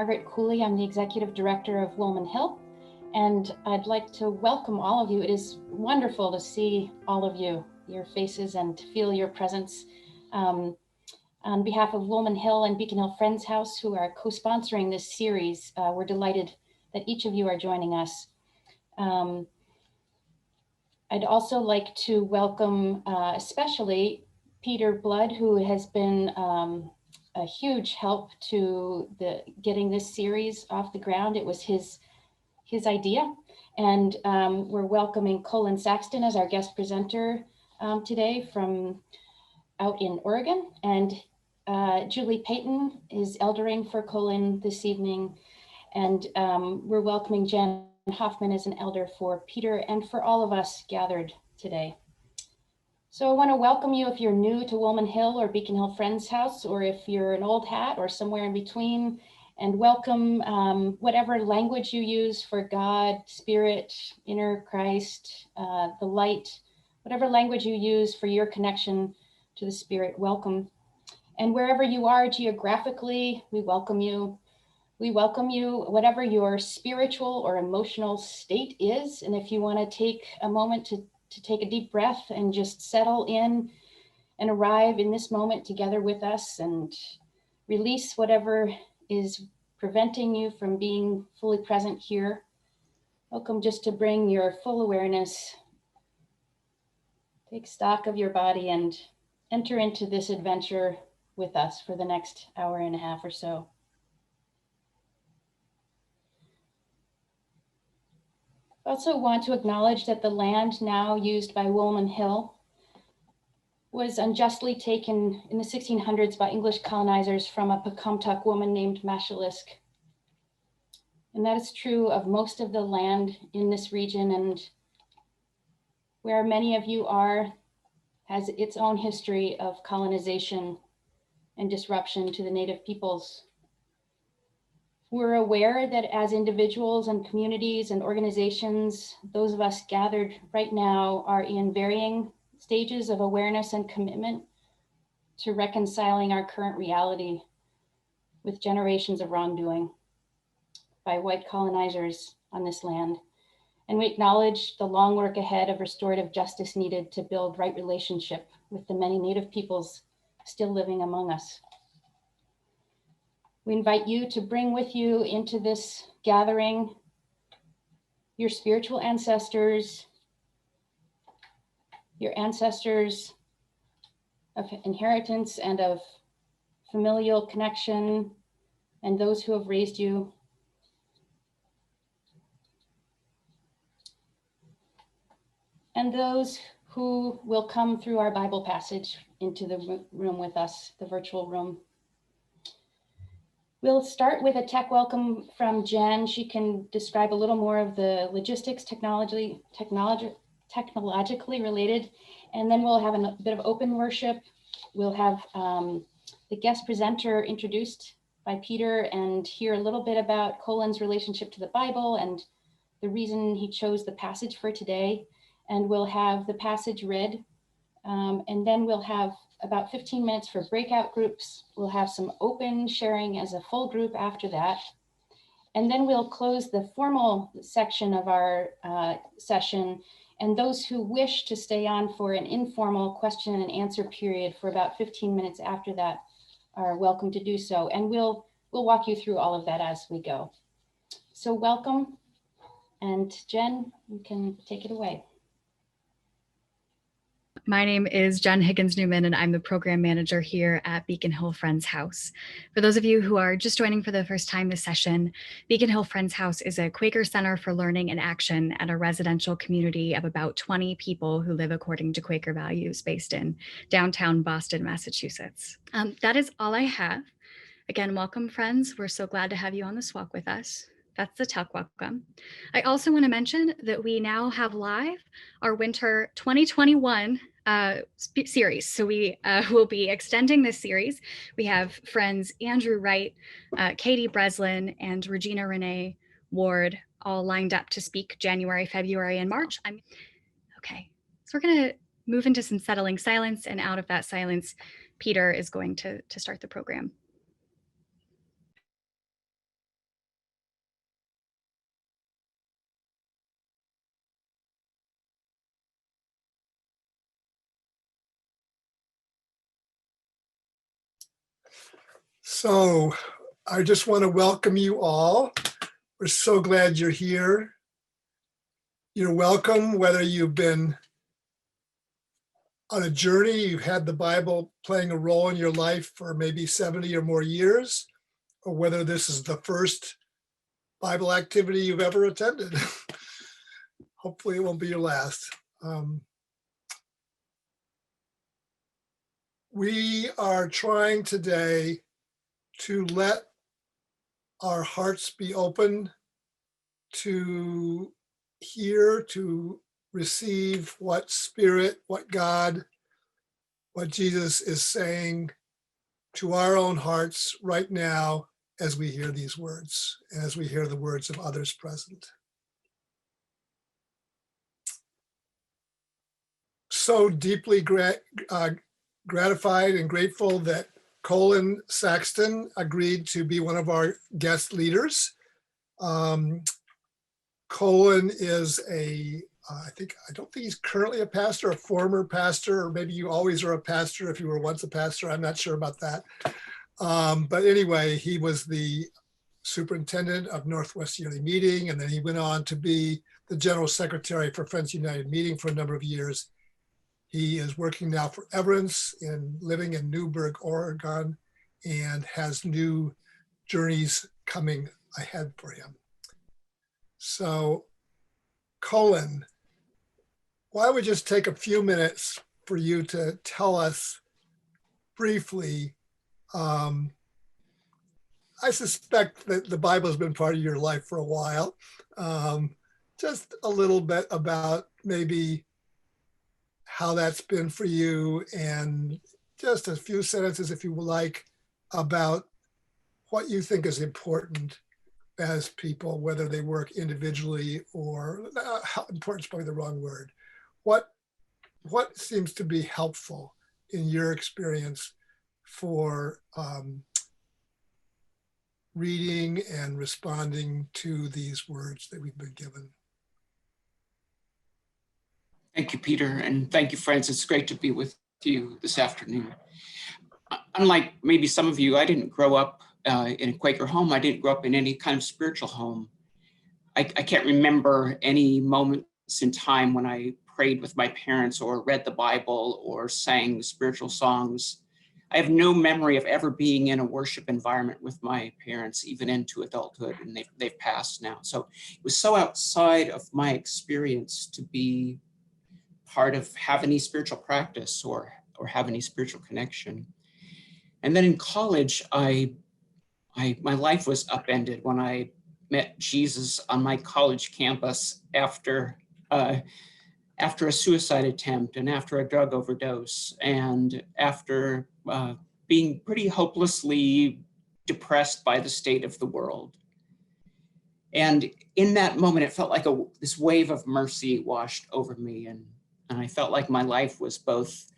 Margaret Cooley. I'm the Executive Director of Woolman Hill, and I'd like to welcome all of you. It is wonderful to see all of you, your faces, and to feel your presence. On behalf of Woolman Hill and Beacon Hill Friends House, who are co-sponsoring this series, we're delighted that each of you are joining us. I'd also like to welcome especially Peter Blood, who has been a huge help to getting this series off the ground. It was his idea. And we're welcoming Colin Saxton as our guest presenter today from out in Oregon. And Julie Payton is eldering for Colin this evening. And we're welcoming Jan Hoffman as an elder for Peter and for all of us gathered today. So I want to welcome you if you're new to Woolman Hill or Beacon Hill Friends House, or if you're an old hat or somewhere in between, and welcome whatever language you use for God, Spirit, inner Christ, the light, whatever language you use for your connection to the Spirit, welcome. And wherever you are geographically, we welcome you. We welcome you, whatever your spiritual or emotional state is. And if you want to take a moment to take a deep breath and just settle in and arrive in this moment together with us and release whatever is preventing you from being fully present here. Welcome just to bring your full awareness, take stock of your body and enter into this adventure with us for the next hour and a half or so. I also want to acknowledge that the land now used by Woolman Hill was unjustly taken in the 1600s by English colonizers from a Pocumtuck woman named Mashalisk. And that is true of most of the land in this region, and where many of you are has its own history of colonization and disruption to the native peoples. We're aware that as individuals and communities and organizations, those of us gathered right now are in varying stages of awareness and commitment to reconciling our current reality with generations of wrongdoing by white colonizers on this land. And we acknowledge the long work ahead of restorative justice needed to build right relationship with the many Native peoples still living among us. We invite you to bring with you into this gathering your spiritual ancestors, your ancestors of inheritance and of familial connection, and those who have raised you. And those who will come through our Bible passage into the room with us, the virtual room. We'll start with a tech welcome from Jen. She can describe a little more of the logistics, technologically related, and then we'll have a bit of open worship. We'll have the guest presenter introduced by Peter and hear a little bit about Colin's relationship to the Bible and the reason he chose the passage for today. And we'll have the passage read, and then we'll have about 15 minutes for breakout groups. We'll have some open sharing as a full group after that. And then we'll close the formal section of our session. And those who wish to stay on for an informal question and answer period for about 15 minutes after that are welcome to do so. And we'll walk you through all of that as we go. So welcome. And Jen, you can take it away. My name is Jen Higgins-Newman, and I'm the program manager here at Beacon Hill Friends House. For those of you who are just joining for the first time this session, Beacon Hill Friends House is a Quaker Center for Learning and Action at a residential community of about 20 people who live according to Quaker values based in downtown Boston, Massachusetts. That is all I have. Again, welcome friends. We're so glad to have you on this walk with us. That's the talk welcome. I also want to mention that we now have live our winter 2021 series. So we will be extending this series. We have friends Andrew Wright, Katie Breslin, and Regina Renee Ward all lined up to speak January, February, and March. Okay, so we're going to move into some settling silence, and out of that silence, Peter is going to start the program. So I just want to welcome you all. We're so glad you're here. You're welcome, whether you've been on a journey, you've had the Bible playing a role in your life for maybe 70 or more years, or whether this is the first Bible activity you've ever attended. Hopefully it won't be your last. We are trying today to let our hearts be open to hear, to receive what Spirit, what God, what Jesus is saying to our own hearts right now as we hear these words, as we hear the words of others present. So deeply gratified and grateful that Colin Saxton agreed to be one of our guest leaders. Colin is I don't think he's currently a pastor, a former pastor, or maybe you always are a pastor if you were once a pastor. I'm not sure about that. But anyway, he was the superintendent of Northwest Yearly Meeting, and then he went on to be the general secretary for Friends United Meeting for a number of years. He is working now for Everence living in Newberg, Oregon, and has new journeys coming ahead for him. So, Colin, why don't we just take a few minutes for you to tell us briefly. I suspect that the Bible has been part of your life for a while. Just a little bit about maybe how that's been for you, and just a few sentences, if you would like, about what you think is important as people, whether they work individually or important is probably the wrong word. What seems to be helpful in your experience for reading and responding to these words that we've been given? Thank you, Peter, and thank you, friends. It's great to be with you this afternoon. Unlike maybe some of you, I didn't grow up in a Quaker home. I didn't grow up in any kind of spiritual home. I can't remember any moments in time when I prayed with my parents or read the Bible or sang spiritual songs. I have no memory of ever being in a worship environment with my parents, even into adulthood, and they've passed now. So it was so outside of my experience to be part of have any spiritual practice or have any spiritual connection. And then in college, my life was upended when I met Jesus on my college campus after a suicide attempt and after a drug overdose and after being pretty hopelessly depressed by the state of the world. And in that moment, it felt like this wave of mercy washed over me, and I felt like my life was both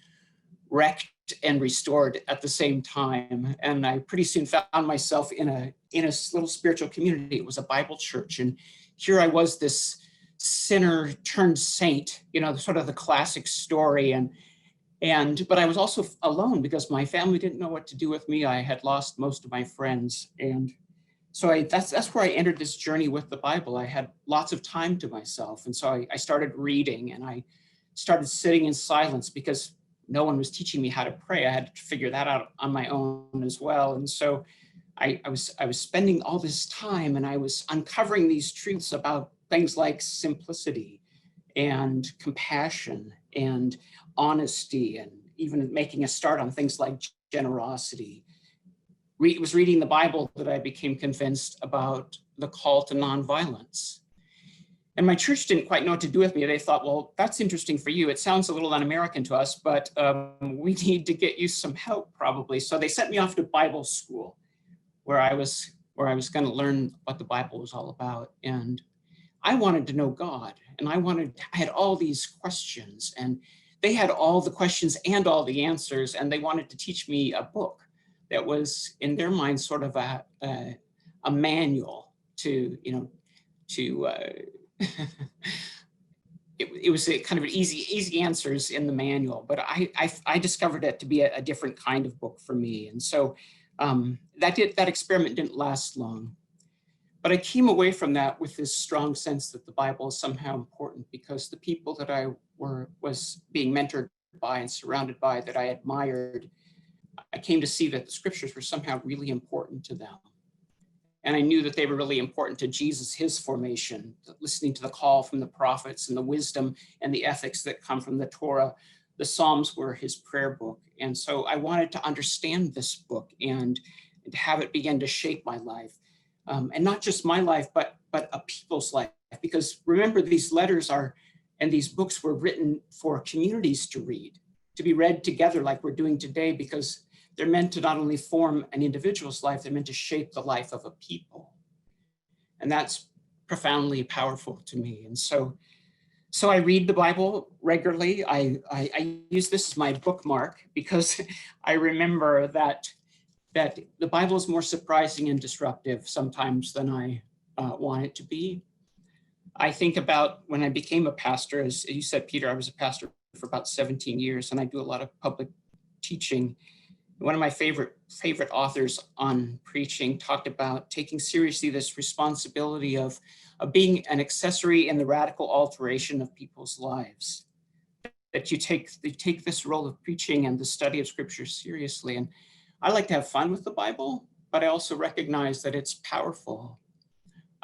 wrecked and restored at the same time. And I pretty soon found myself in a little spiritual community. It was a Bible church, and here I was, this sinner turned saint, sort of the classic story. But I was also alone because my family didn't know what to do with me. I had lost most of my friends, and so that's where I entered this journey with the Bible. I had lots of time to myself, and so I started reading, and I started sitting in silence because no one was teaching me how to pray. I had to figure that out on my own as well. And so I was spending all this time, and I was uncovering these truths about things like simplicity and compassion and honesty, and even making a start on things like generosity. It was reading the Bible that I became convinced about the call to nonviolence. And my church didn't quite know what to do with me. They thought, well, that's interesting for you. It sounds a little un-American to us, but we need to get you some help probably. So they sent me off to Bible school where I was going to learn what the Bible was all about. And I wanted to know God, and I had all these questions, and they had all the questions and all the answers, and they wanted to teach me a book that was, in their mind, sort of a manual to it was a kind of easy answers in the manual, but I discovered it to be a different kind of book for me. And so that experiment didn't last long. But I came away from that with this strong sense that the Bible is somehow important, because the people that I was being mentored by and surrounded by that I admired, I came to see that the scriptures were somehow really important to them. And I knew that they were really important to Jesus, his formation, listening to the call from the prophets and the wisdom and the ethics that come from the Torah. The Psalms were his prayer book. And so I wanted to understand this book and to have it begin to shape my life. And not just my life, but a people's life. Because remember, these letters and these books were written for communities to read, to be read together like we're doing today, because they're meant to not only form an individual's life, they're meant to shape the life of a people. And that's profoundly powerful to me. And so I read the Bible regularly. I use this as my bookmark, because I remember that the Bible is more surprising and disruptive sometimes than I want it to be. I think about when I became a pastor, as you said, Peter, I was a pastor for about 17 years, and I do a lot of public teaching. One of my favorite authors on preaching talked about taking seriously this responsibility of being an accessory in the radical alteration of people's lives. That you take this role of preaching and the study of scripture seriously. And I like to have fun with the Bible, but I also recognize that it's powerful.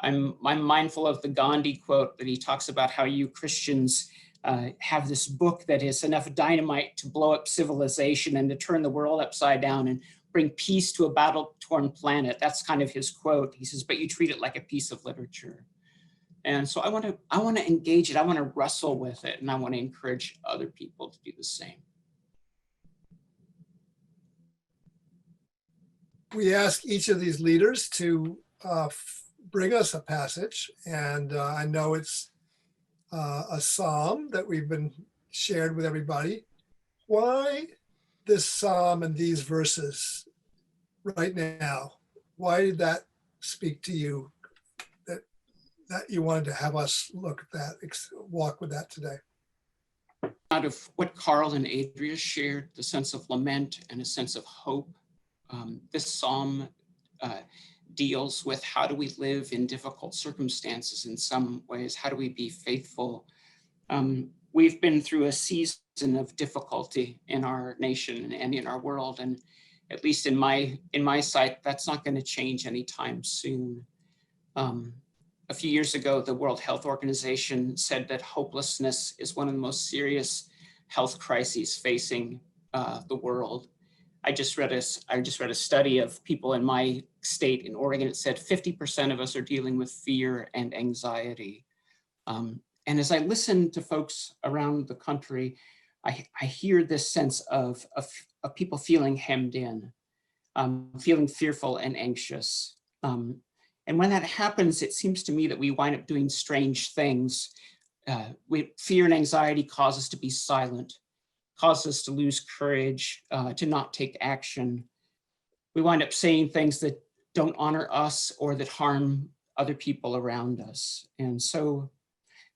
I'm mindful of the Gandhi quote that he talks about how you Christians have this book that is enough dynamite to blow up civilization and to turn the world upside down and bring peace to a battle-torn planet. That's kind of his quote. He says, but you treat it like a piece of literature. And so I want to engage it. I want to wrestle with it, and I want to encourage other people to do the same. We ask each of these leaders to bring us a passage, and I know it's a psalm that we've been shared with everybody. Why this psalm and these verses right now? Why did that speak to you, that you wanted to have us look at that, walk with that today? Out of what Carl and Adria shared, the sense of lament and a sense of hope, this psalm deals with how do we live in difficult circumstances in some ways? How do we be faithful? We've been through a season of difficulty in our nation and in our world, and at least in my sight, that's not going to change anytime soon. A few years ago, the World Health Organization said that hopelessness is one of the most serious health crises facing the world. I just read a study of people in my state in Oregon. It said 50% of us are dealing with fear and anxiety. And as I listen to folks around the country, I hear this sense of people feeling hemmed in, feeling fearful and anxious. And when that happens, it seems to me that we wind up doing strange things. Fear and anxiety cause us to be silent, cause us to lose courage, to not take action. We wind up saying things that don't honor us or that harm other people around us. And so,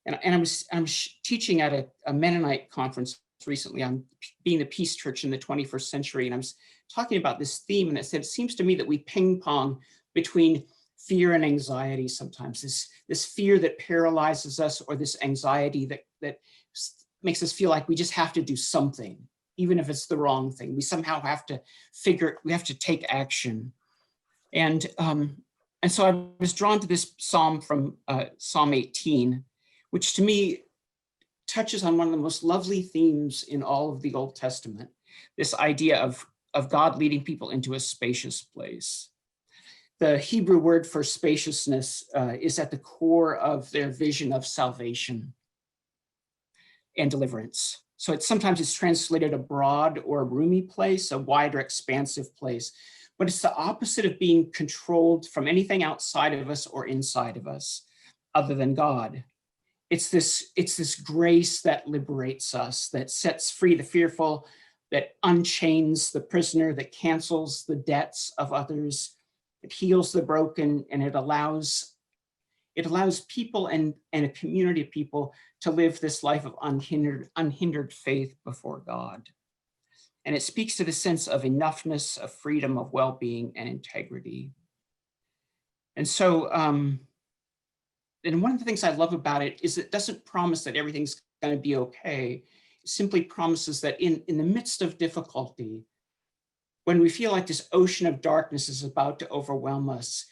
I'm teaching at a Mennonite conference recently on being the peace church in the 21st century. And I was talking about this theme, and I said, it seems to me that we ping pong between fear and anxiety sometimes, this fear that paralyzes us, or this anxiety that makes us feel like we just have to do something, even if it's the wrong thing. We somehow have to we have to take action. And so I was drawn to this psalm from Psalm 18, which to me touches on one of the most lovely themes in all of the Old Testament, this idea of God leading people into a spacious place. The Hebrew word for spaciousness is at the core of their vision of salvation and deliverance. So sometimes it's translated a broad or a roomy place, a wide or expansive place, but it's the opposite of being controlled from anything outside of us or inside of us other than God. It's this grace that liberates us, that sets free the fearful, that unchains the prisoner, that cancels the debts of others. It heals the broken, and it allows people and a community of people to live this life of unhindered faith before God. And it speaks to the sense of enoughness, of freedom, of well-being and integrity. And so, and one of the things I love about it is it doesn't promise that everything's going to be okay. It simply promises that in the midst of difficulty, when we feel like this ocean of darkness is about to overwhelm us,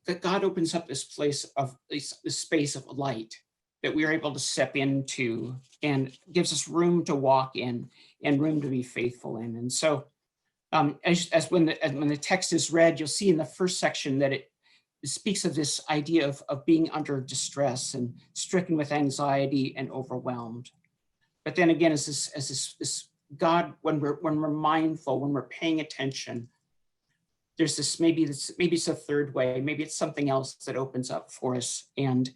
that God opens up this place of this space of light that we are able to step into and gives us room to walk in and room to be faithful in. And so as when the text is read, you'll see in the first section that it speaks of this idea of being under distress and stricken with anxiety and overwhelmed. But then again, as this God, when we're mindful, when we're paying attention, there's this, maybe it's a third way, maybe it's something else that opens up for us. And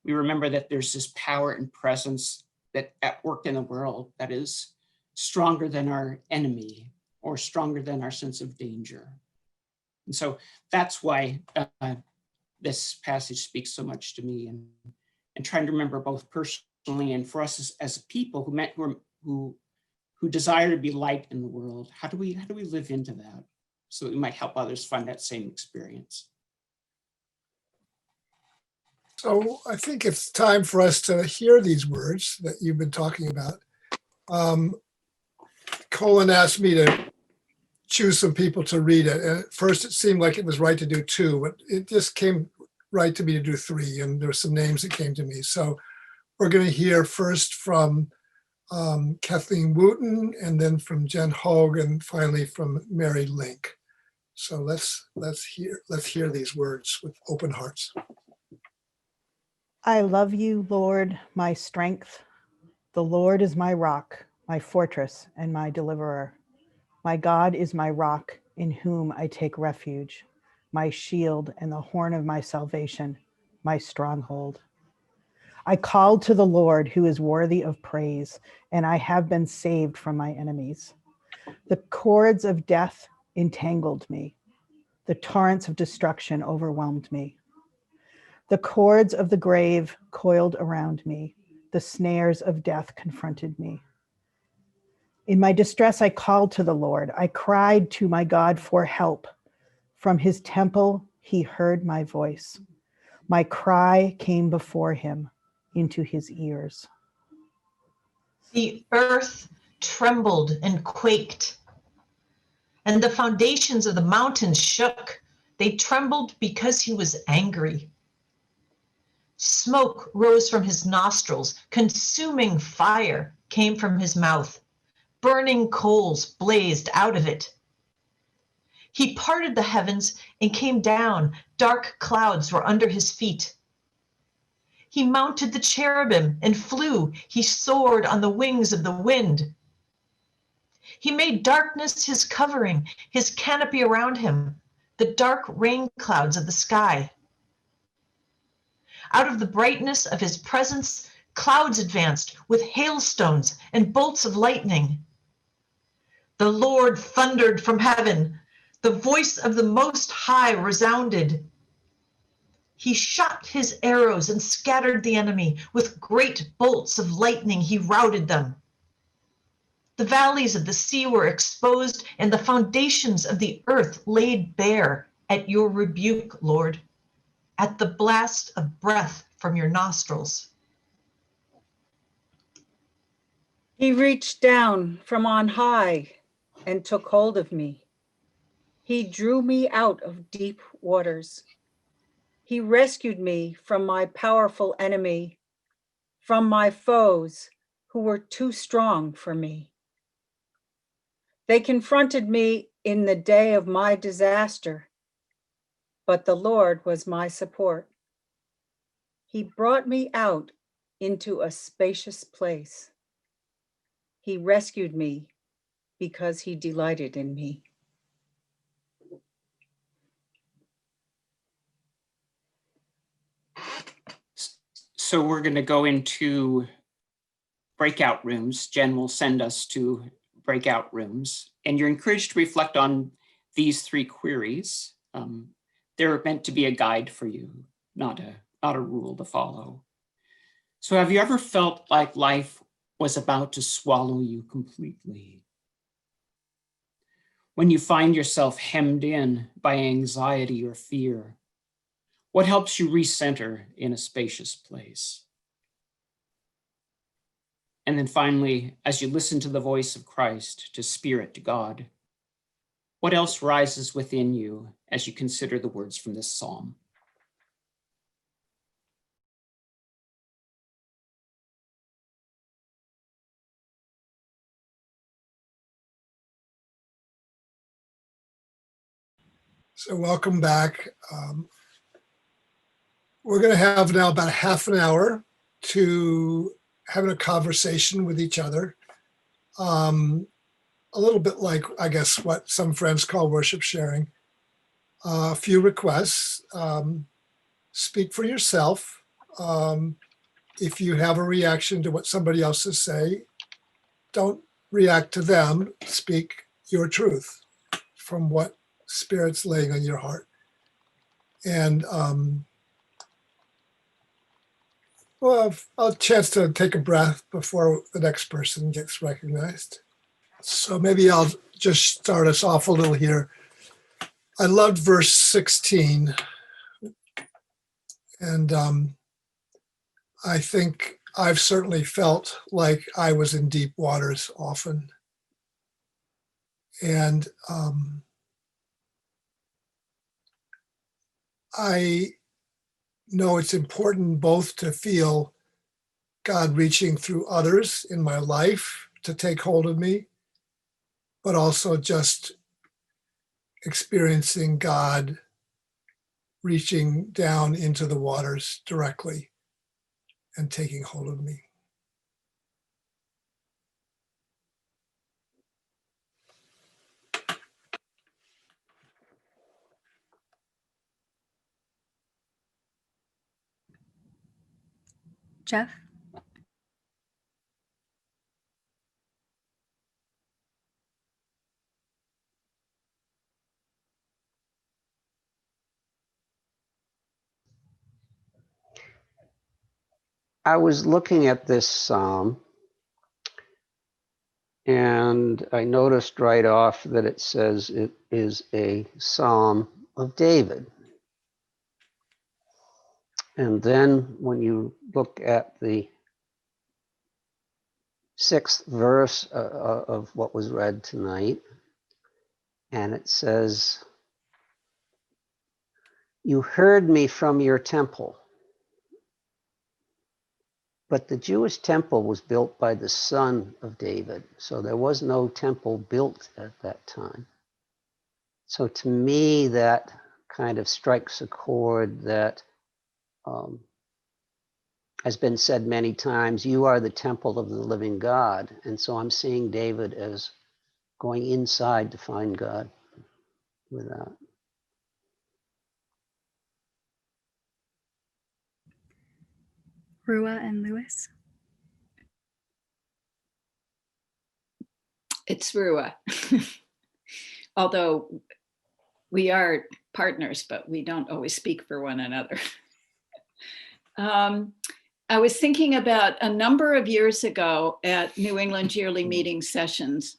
we remember that there's this power and presence that at work in the world that is stronger than our enemy or stronger than our sense of danger. And so that's why this passage speaks so much to me, and trying to remember both personally and for us as people who desire to be light in the world. How do we live into that so that we might help others find that same experience? So I think it's time for us to hear these words that you've been talking about. Colin asked me to choose some people to read it. And at first it seemed like it was right to do 2, but it just came right to me to do 3. And there were some names that came to me. So we're going to hear first from Kathleen Wooten, and then from Jen Hogue, and finally from Mary Link. So let's hear these words with open hearts. I love you, Lord, my strength. The Lord is my rock, my fortress, and my deliverer. My God is my rock, in whom I take refuge, my shield and the horn of my salvation, my stronghold. I called to the Lord, who is worthy of praise, and I have been saved from my enemies. The cords of death entangled me. The torrents of destruction overwhelmed me. The cords of the grave coiled around me. The snares of death confronted me. In my distress, I called to the Lord. I cried to my God for help. From his temple, he heard my voice. My cry came before him into his ears. The earth trembled and quaked, and the foundations of the mountains shook. They trembled because he was angry. Smoke rose from his nostrils. Consuming fire came from his mouth. Burning coals blazed out of it. He parted the heavens and came down. Dark clouds were under his feet. He mounted the cherubim and flew. He soared on the wings of the wind. He made darkness his covering, his canopy around him, the dark rain clouds of the sky. Out of the brightness of his presence, clouds advanced with hailstones and bolts of lightning. The Lord thundered from heaven. The voice of the Most High resounded. He shot his arrows and scattered the enemy. With great bolts of lightning, he routed them. The valleys of the sea were exposed, and the foundations of the earth laid bare at your rebuke, Lord, at the blast of breath from your nostrils. He reached down from on high and took hold of me. He drew me out of deep waters. He rescued me from my powerful enemy, from my foes who were too strong for me. They confronted me in the day of my disaster, but the Lord was my support. He brought me out into a spacious place. He rescued me because he delighted in me. So we're going to go into breakout rooms. Jen will send us to breakout rooms, and you're encouraged to reflect on these 3 queries. They're meant to be a guide for you, not a rule to follow. So have you ever felt like life was about to swallow you completely? When you find yourself hemmed in by anxiety or fear, what helps you recenter in a spacious place? And then finally, as you listen to the voice of Christ, to Spirit, to God, what else rises within you as you consider the words from this psalm? So welcome back. We're going to have now about half an hour to having a conversation with each other. A little bit like, I guess, what some friends call worship sharing. A few requests. Speak for yourself. If you have a reaction to what somebody else is saying, don't react to them. Speak your truth from what Spirit's laying on your heart. And we'll have a chance to take a breath before the next person gets recognized. So maybe I'll just start us off a little here. I loved verse 16. And I think I've certainly felt like I was in deep waters often. And I know it's important both to feel God reaching through others in my life to take hold of me, but also just experiencing God reaching down into the waters directly and taking hold of me. Jeff? I was looking at this psalm and I noticed right off that it says it is a psalm of David. And then when you look at the 6th verse of what was read tonight, and it says, "You heard me from your temple." But the Jewish temple was built by the son of David, so there was no temple built at that time. So to me, that kind of strikes a chord that has been said many times, you are the temple of the living God. And so I'm seeing David as going inside to find God with that. Rua and Lewis? It's Rua. Although we are partners, but we don't always speak for one another. I was thinking about a number of years ago at New England Yearly Meeting Sessions,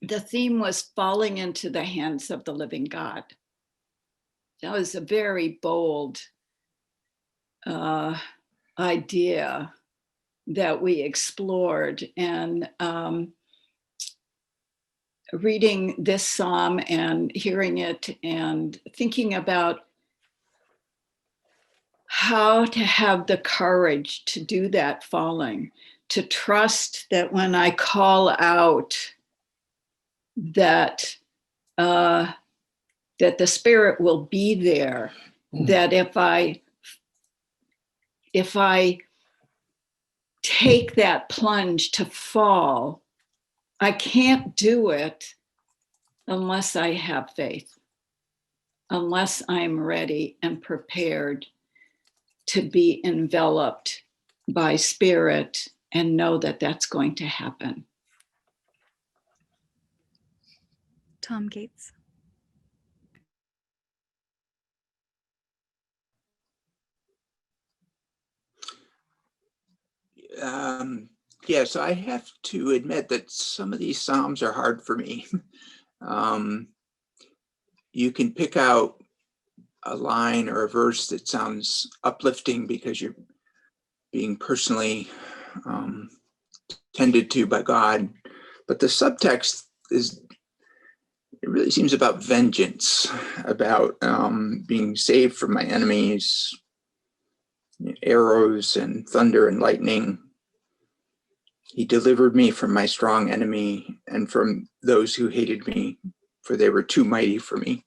the theme was falling into the hands of the living God. That was a very bold idea that we explored, and reading this psalm and hearing it and thinking about how to have the courage to do that falling, to trust that when I call out that that the Spirit will be there, that if I take that plunge to fall, I can't do it unless I have faith, unless I'm ready and prepared to be enveloped by Spirit and know that that's going to happen. Tom Gates. Yes, I have to admit that some of these Psalms are hard for me. You can pick out a line or a verse that sounds uplifting because you're being personally tended to by God, but the subtext is, it really seems about vengeance, about being saved from my enemies, arrows and thunder and lightning. He delivered me from my strong enemy and from those who hated me, for they were too mighty for me.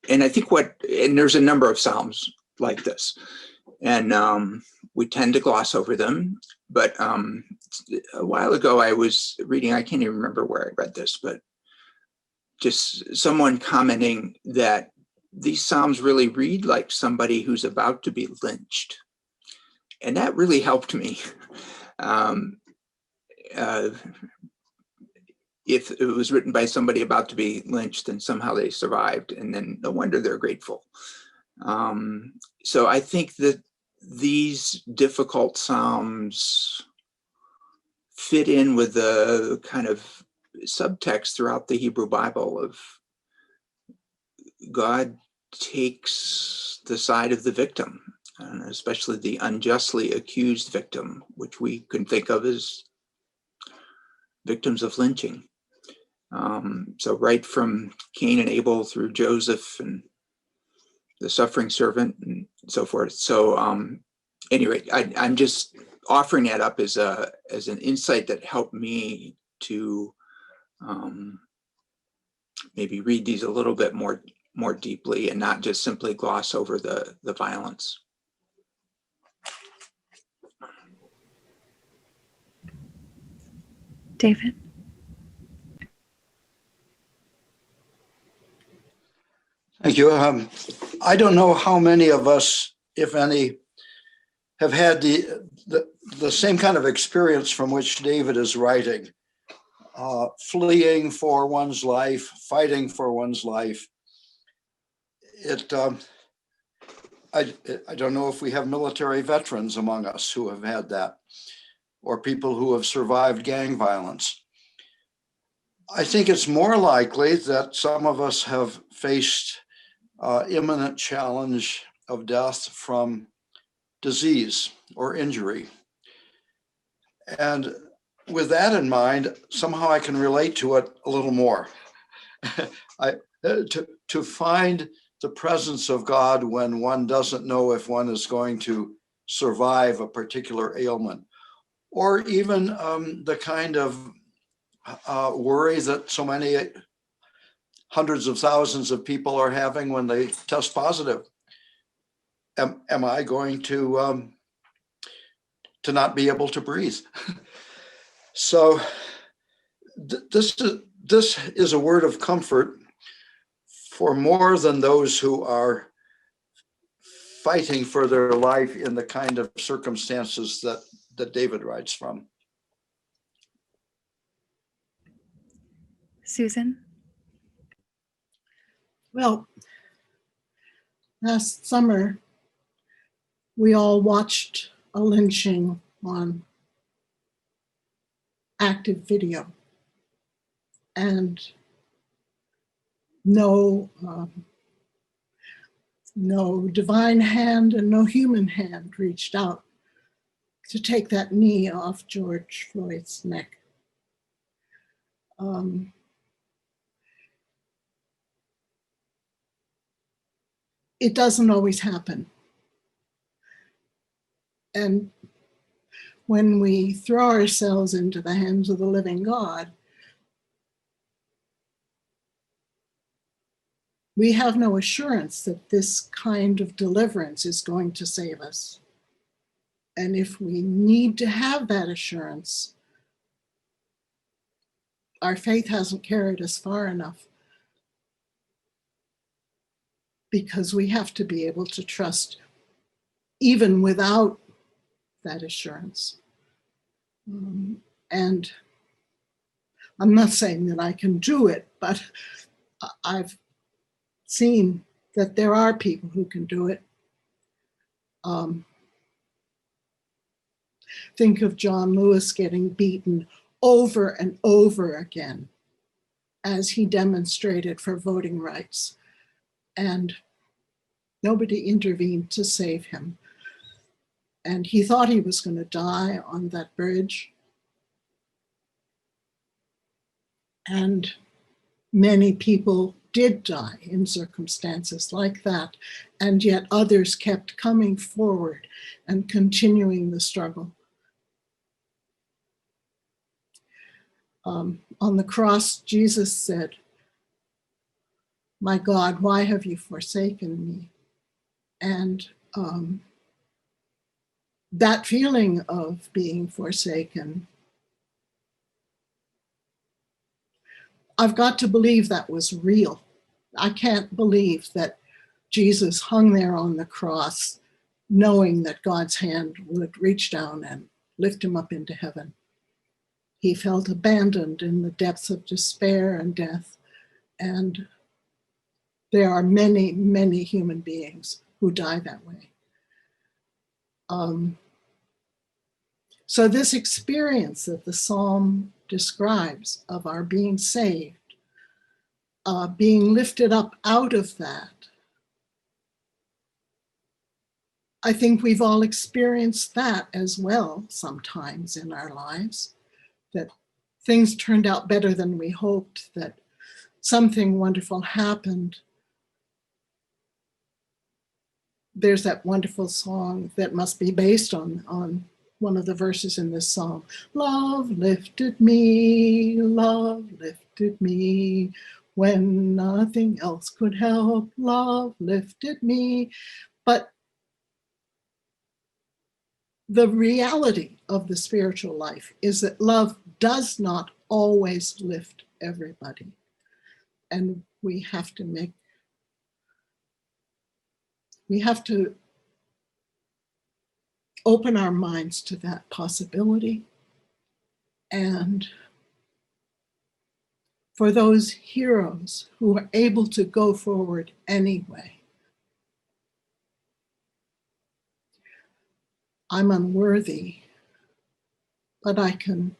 And I think and there's a number of Psalms like this, and we tend to gloss over them. But a while ago I was reading, I can't even remember where I read this, but just someone commenting that these Psalms really read like somebody who's about to be lynched. And that really helped me. If it was written by somebody about to be lynched and somehow they survived, and then no wonder they're grateful. So I think that these difficult Psalms fit in with the kind of subtext throughout the Hebrew Bible of God takes the side of the victim, and especially the unjustly accused victim, which we can think of as victims of lynching. So right from Cain and Abel through Joseph and the suffering servant and so forth. So anyway, I'm just offering that up as an insight that helped me to maybe read these a little bit more deeply and not just simply gloss over the violence. David? Thank you. I don't know how many of us, if any, have had the same kind of experience from which David is writing, fleeing for one's life, fighting for one's life. I don't know if we have military veterans among us who have had that, or people who have survived gang violence. I think it's more likely that some of us have faced imminent challenge of death from disease or injury. And with that in mind, somehow I can relate to it a little more. To find the presence of God when one doesn't know if one is going to survive a particular ailment, or even the kind of worry that so many hundreds of thousands of people are having when they test positive. Am I going to not be able to breathe? So this is a word of comfort for more than those who are fighting for their life in the kind of circumstances that David writes from. Susan? Well, last summer, we all watched a lynching on active video, and no divine hand and no human hand reached out to take that knee off George Floyd's neck. It doesn't always happen. And when we throw ourselves into the hands of the living God, we have no assurance that this kind of deliverance is going to save us. And if we need to have that assurance, our faith hasn't carried us far enough, because we have to be able to trust even without that assurance. And I'm not saying that I can do it, but I've seen that there are people who can do it. Think of John Lewis getting beaten over and over again as he demonstrated for voting rights. And nobody intervened to save him. And he thought he was going to die on that bridge. And many people did die in circumstances like that. And yet others kept coming forward and continuing the struggle. On the cross, Jesus said, "My God, why have you forsaken me?" And that feeling of being forsaken, I've got to believe that was real. I can't believe that Jesus hung there on the cross knowing that God's hand would reach down and lift him up into heaven. He felt abandoned in the depths of despair and death. And there are many, many human beings who die that way. So this experience that the psalm describes of our being saved, being lifted up out of that, I think we've all experienced that as well sometimes in our lives, that things turned out better than we hoped, that something wonderful happened. There's that wonderful song that must be based on one of the verses in this psalm. Love lifted me, when nothing else could help. Love lifted me. But the reality of the spiritual life is that love does not always lift everybody. And we have to open our minds to that possibility. And for those heroes who are able to go forward anyway, I'm unworthy, but I can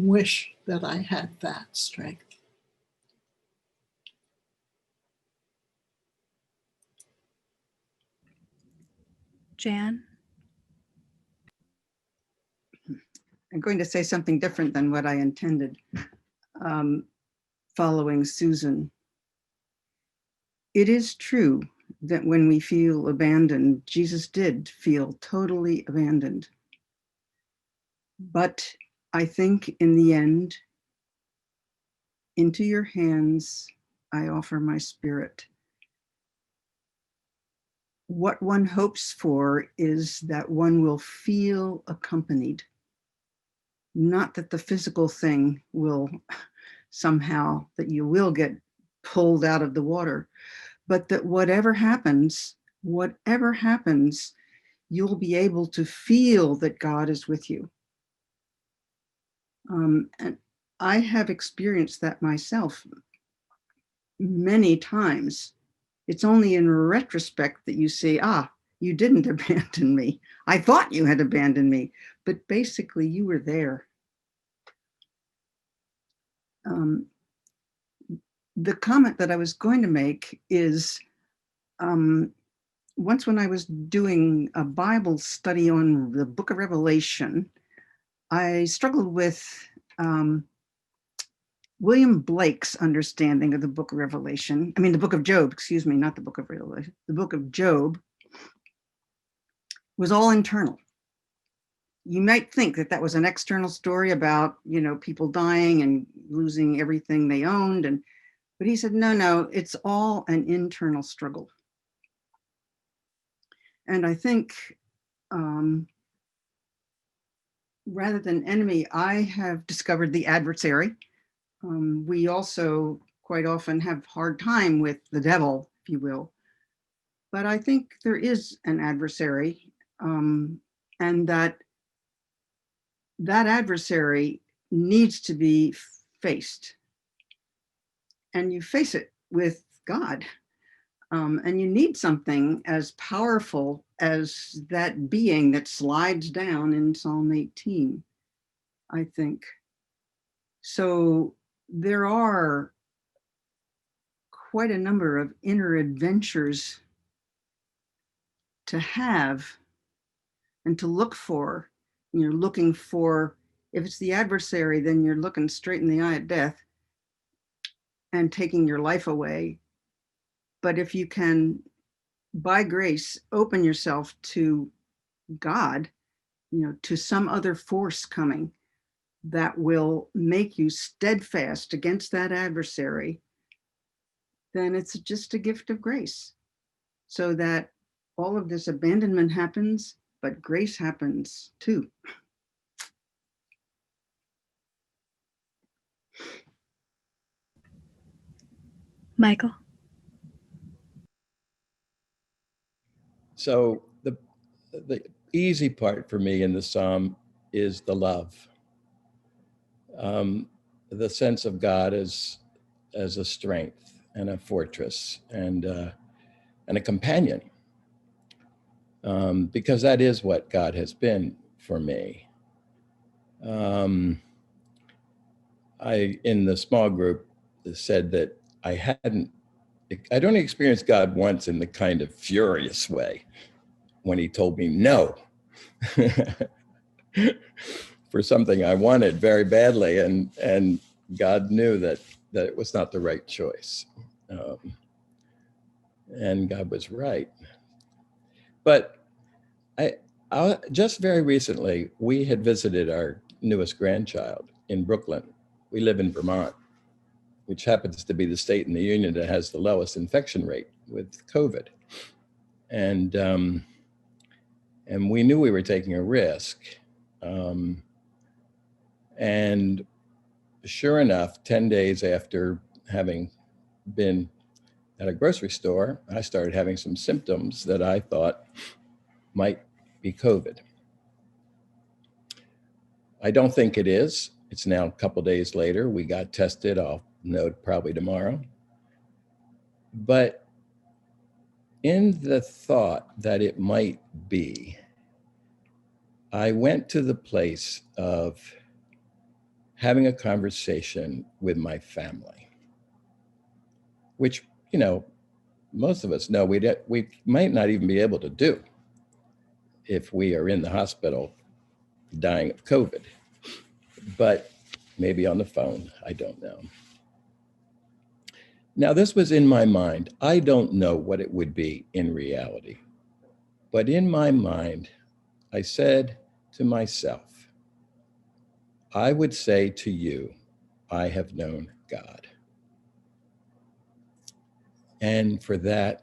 wish that I had that strength. Jan? I'm going to say something different than what I intended, following Susan. It is true that when we feel abandoned, Jesus did feel totally abandoned. But I think in the end, into your hands, I offer my spirit. What one hopes for is that one will feel accompanied. Not that the physical thing will somehow, that you will get pulled out of the water, but that whatever happens, you'll be able to feel that God is with you. And I have experienced that myself many times. It's only in retrospect that you say, you didn't abandon me. I thought you had abandoned me, but basically you were there. The comment that I was going to make is, once when I was doing a Bible study on the book of Revelation, I struggled with William Blake's understanding of the book of Revelation. I mean, the book of Job, excuse me, not the book of Revelation. The book of Job was all internal. You might think that that was an external story about, people dying and losing everything they owned. But he said, no, it's all an internal struggle. And I think rather than enemy, I have discovered the adversary. We also quite often have a hard time with the devil, if you will. But I think there is an adversary, and that adversary needs to be faced. And you face it with God. And you need something as powerful as that being that slides down in Psalm 18, I think. So there are quite a number of inner adventures to have and to look for. You're looking for, if it's the adversary, then you're looking straight in the eye at death and taking your life away. But if you can, by grace, open yourself to God, to some other force coming that will make you steadfast against that adversary, then it's just a gift of grace. So that all of this abandonment happens, but grace happens too. Michael? So the easy part for me in the psalm is the love, the sense of God as a strength and a fortress and a companion, because that is what God has been for me. I, in the small group, said that I'd only experienced God once in the kind of furious way when he told me no for something I wanted very badly, and God knew that it was not the right choice, and God was right. But I just very recently, we had visited our newest grandchild in Brooklyn. We live in Vermont, which happens to be the state in the union that has the lowest infection rate with COVID. And we knew we were taking a risk. And sure enough, 10 days after having been at a grocery store, I started having some symptoms that I thought might be COVID. I don't think it is. It's now a couple days later. We got tested. I'll know probably tomorrow. But in the thought that it might be, I went to the place of having a conversation with my family, which, most of us know we might not even be able to do if we are in the hospital dying of COVID, but maybe on the phone, I don't know. Now, this was in my mind. I don't know what it would be in reality, but in my mind, I said to myself, I would say to you, I have known God. And for that,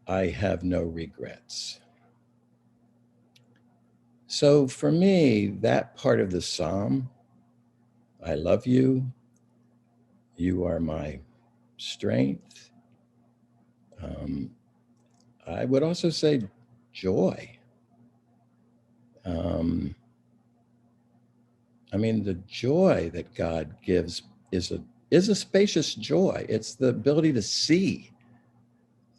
I have no regrets. So for me, that part of the psalm, I love you, you are my strength. I would also say joy. The joy that God gives is a spacious joy. It's the ability to see.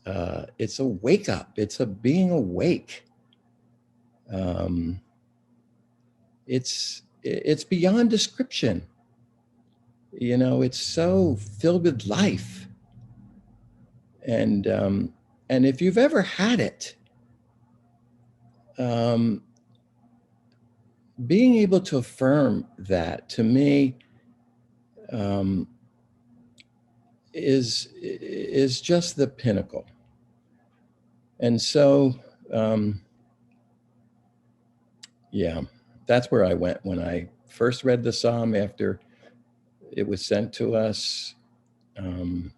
It's a wake up. It's a being awake. It's beyond description. It's so filled with life. And if you've ever had it, being able to affirm that, to me, is just the pinnacle. And so, that's where I went when I first read the psalm after it was sent to us, in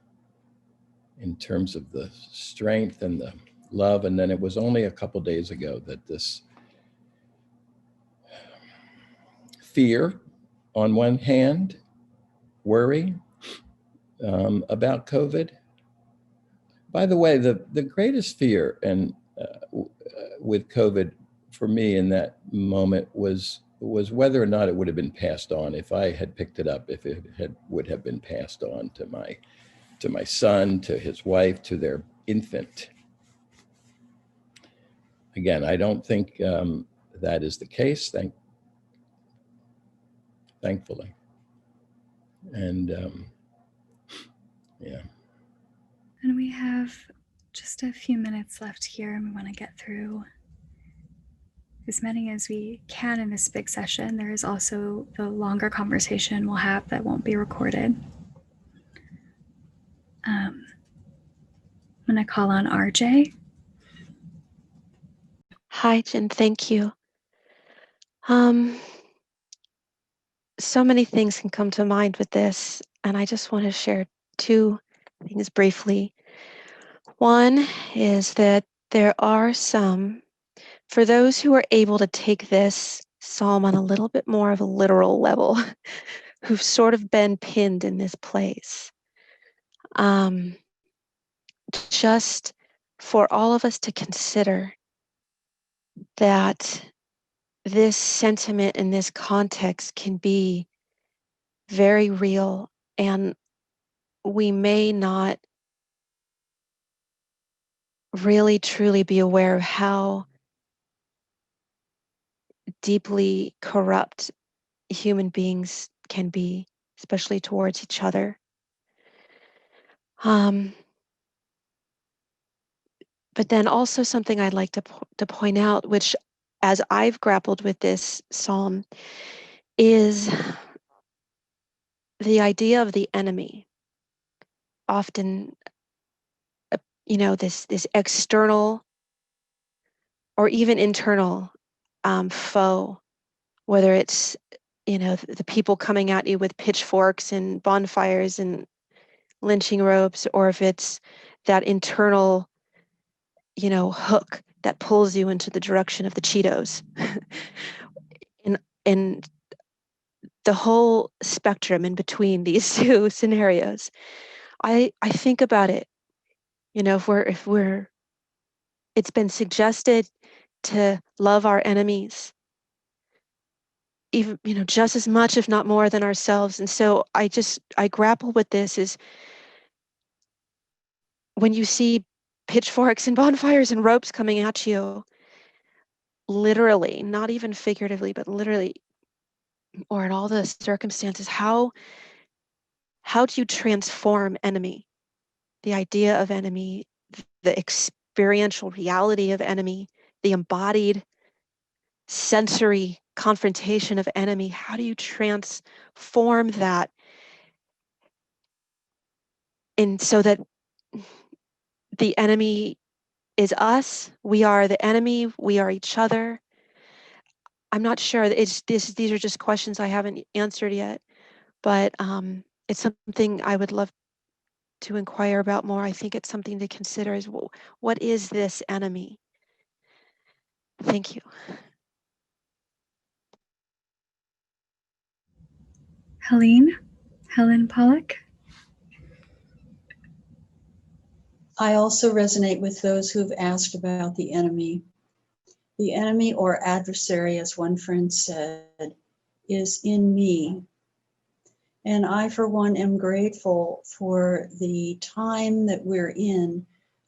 terms of the strength and the love. And then it was only a couple days ago that this fear on one hand, worry about COVID. By the way, the greatest fear with COVID for me in that moment was whether or not it would have been passed on if I had picked it up, if it would have been passed on to my son, to his wife, to their infant. Again, I don't think that is the case, thankfully. And yeah. And we have just a few minutes left here, and we want to get through as many as we can in this big session. There is also the longer conversation we'll have that won't be recorded. I'm going to call on RJ. Hi, Jen. Thank you. So many things can come to mind with this, and I just want to share two things briefly. One is that there are some, for those who are able to take this psalm on a little bit more of a literal level, who've sort of been pinned in this place. Just for all of us to consider that this sentiment in this context can be very real, and we may not really truly be aware of how deeply corrupt human beings can be, especially towards each other. But then also something I'd like to point out, which as I've grappled with this psalm, is the idea of the enemy. Often, this external or even internal foe, whether it's, the people coming at you with pitchforks and bonfires and lynching ropes, or if it's that internal, hook that pulls you into the direction of the Cheetos. and the whole spectrum in between these two scenarios, I think about it, if we're it's been suggested to love our enemies, even, just as much, if not more, than ourselves. And so I grapple with this is when you see pitchforks and bonfires and ropes coming at you, literally, not even figuratively, but literally, or in all the circumstances, how do you transform enemy? The idea of enemy, the experiential reality of enemy, the embodied sensory confrontation of enemy. How do you transform that? And so that the enemy is us, we are the enemy, we are each other. I'm not sure. These are just questions I haven't answered yet, but it's something I would love to inquire about more. I think it's something to consider is, what is this enemy? Thank you. Helen Pollock. I also resonate with those who've asked about the enemy. The enemy, or adversary, as one friend said, is in me. And I, for one, am grateful for the time that we're in,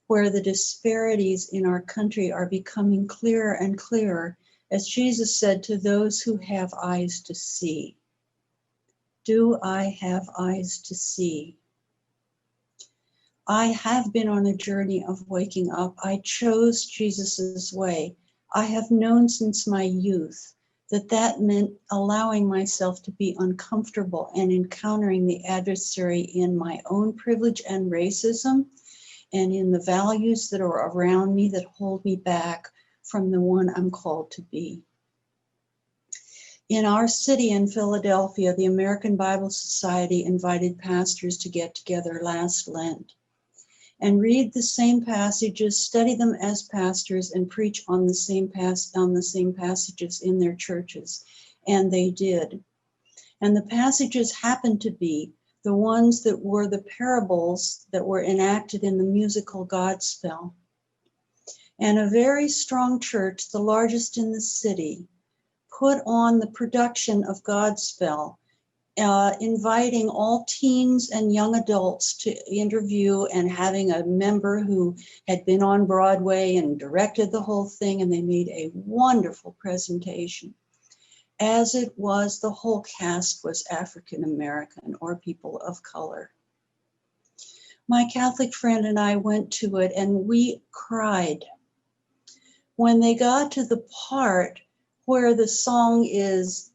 where the disparities in our country are becoming clearer and clearer, as Jesus said to those who have eyes to see. Do I have eyes to see? I have been on a journey of waking up. I chose Jesus's way. I have known since my youth that meant allowing myself to be uncomfortable and encountering the adversary in my own privilege and racism, and in the values that are around me that hold me back from the one I'm called to be. In our city in Philadelphia, the American Bible Society invited pastors to get together last Lent and read the same passages, study them as pastors, and preach on the same passages in their churches. And they did. And the passages happened to be the ones that were the parables that were enacted in the musical Godspell. And a very strong church, the largest in the city, put on the production of Godspell, inviting all teens and young adults to interview, and having a member who had been on Broadway and directed the whole thing, and they made a wonderful presentation. as it was, the whole cast was African American or people of color. My Catholic friend and I went to it and we cried. When they got to the part where the song is,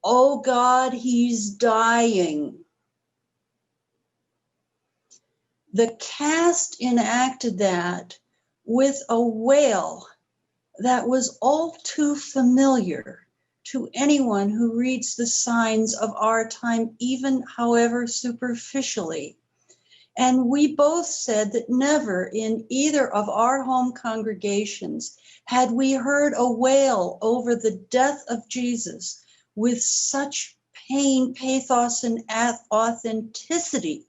"Oh God, he's dying," the cast enacted that with a wail that was all too familiar to anyone who reads the signs of our time, even however superficially. And we both said that never in either of our home congregations had we heard a wail over the death of Jesus with such pain, pathos, and authenticity.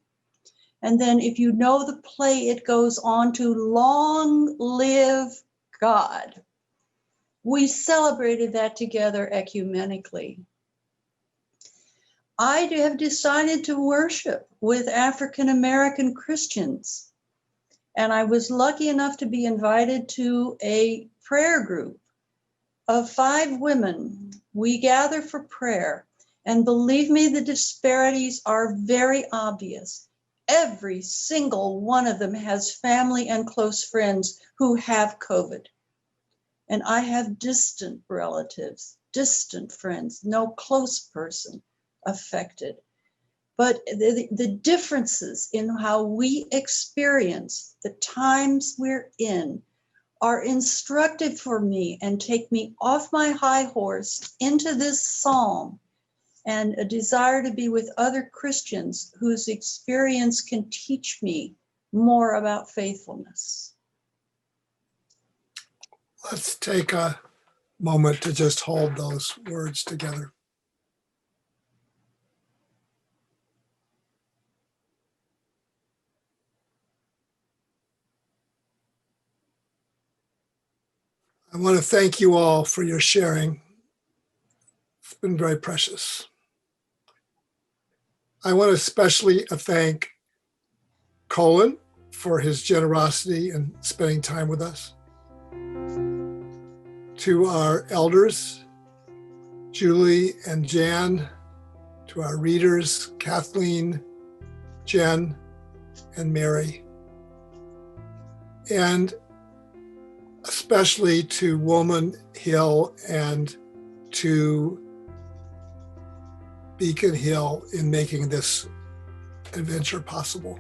And then if you know the play, it goes on to "Long live God." We celebrated that together ecumenically. I have decided to worship with African American Christians. And I was lucky enough to be invited to a prayer group of 5 women. We gather for prayer. And believe me, the disparities are very obvious. Every single one of them has family and close friends who have COVID. And I have distant relatives, distant friends, no close person affected. But the differences in how we experience the times we're in are instructive for me and take me off my high horse into this psalm and a desire to be with other Christians whose experience can teach me more about faithfulness. Let's take a moment to just hold those words together. I want to thank you all for your sharing. It's been very precious. I want to especially thank Colin for his generosity in spending time with us. To our elders, Julie and Jan, to our readers, Kathleen, Jen, and Mary, and especially to Woman Hill and to Beacon Hill in making this adventure possible.